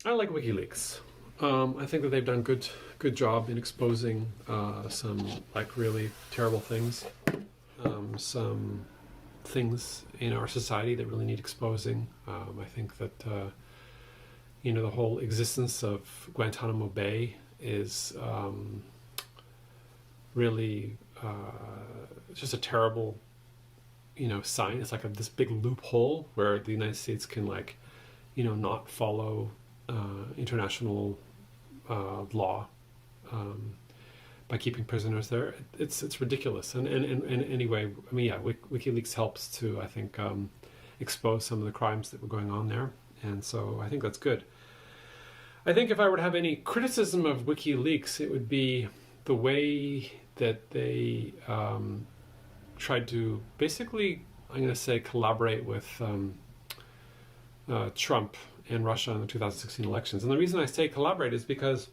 I like WikiLeaks. I think that they've done good job in exposing some like really terrible things, some things in our society that really need exposing. I think that the whole existence of Guantanamo Bay is really just a terrible sign. It's like this big loophole where the United States can not follow international law by keeping prisoners there. It's ridiculous. And anyway, I mean, yeah, WikiLeaks helps to, I think, expose some of the crimes that were going on there. And so I think that's good. I think if I were to have any criticism of WikiLeaks, it would be the way that they tried to basically, I'm going to say, collaborate with Trump and Russia in the 2016 elections. And the reason I say collaborate is because,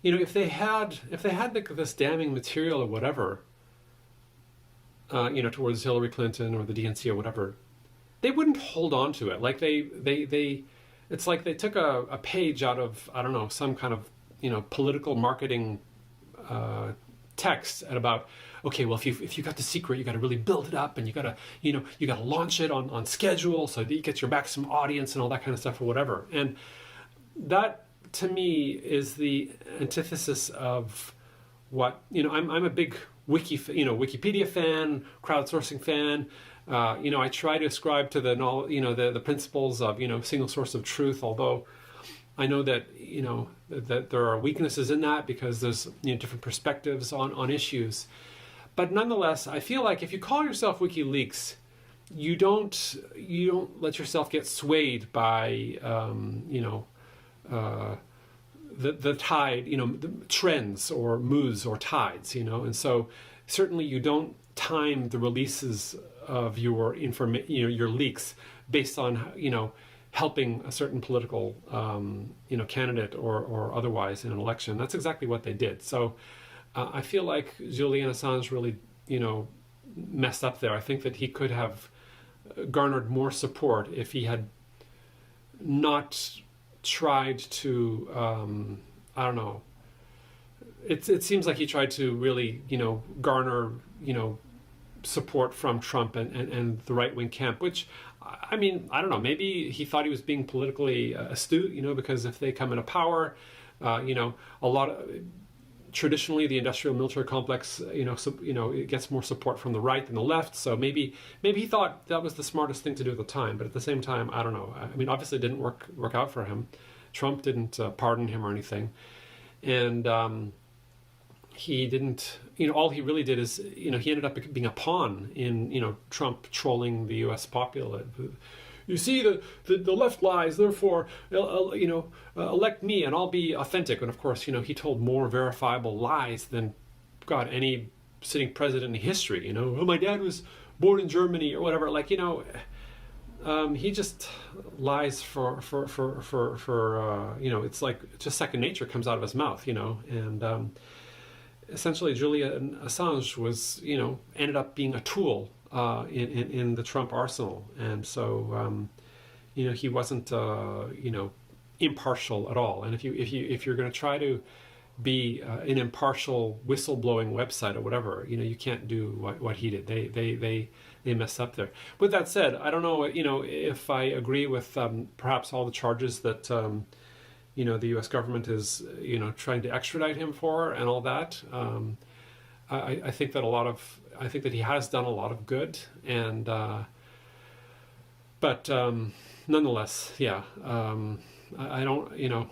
if they had this damning material or whatever, towards Hillary Clinton or the DNC or whatever, they wouldn't hold on to it. Like they it's like they took a page out of, I don't know, some kind of political marketing text at about, okay, well, if you got the secret, you got to really build it up, and you got to launch it on schedule so that you get your maximum audience and all that kind of stuff or whatever. And that to me is the antithesis of what I'm a big Wikipedia fan, crowdsourcing fan. I try to ascribe to the principles of single source of truth, although I know that that there are weaknesses in that because there's different perspectives on issues. But nonetheless, I feel like if you call yourself WikiLeaks, you don't let yourself get swayed by the tide, the trends or moods or tides, and so certainly you don't time the releases of your your leaks based on helping a certain political candidate or otherwise in an election. That's exactly what they did. So I feel like Julian Assange really messed up there. I think that he could have garnered more support if he had not tried to I don't know. It seems like he tried to really garner support from Trump and the right-wing camp, which, I mean, I don't know, maybe he thought he was being politically astute, because if they come into power, a lot of, traditionally the industrial military complex, it gets more support from the right than the left. So maybe he thought that was the smartest thing to do at the time. But at the same time, I don't know. I mean, obviously it didn't work out for him. Trump didn't pardon him or anything. And he didn't, all he really did is, he ended up being a pawn in, Trump trolling the U.S. populace. You see, the left lies, therefore, elect me and I'll be authentic. And of course, he told more verifiable lies than, God, any sitting president in history. Oh, my dad was born in Germany or whatever. He just lies for it's like just second nature comes out of his mouth, and essentially Julian Assange was, ended up being a tool in the Trump arsenal, and so he wasn't impartial at all. And if you're going to try to be an impartial whistleblowing website or whatever, you can't do what he did. They messed up there. With that said, I don't know if I agree with perhaps all the charges that the U.S. government is trying to extradite him for and all that. I think that he has done a lot of good, and but nonetheless, yeah, I don't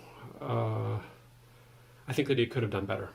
I think that he could have done better.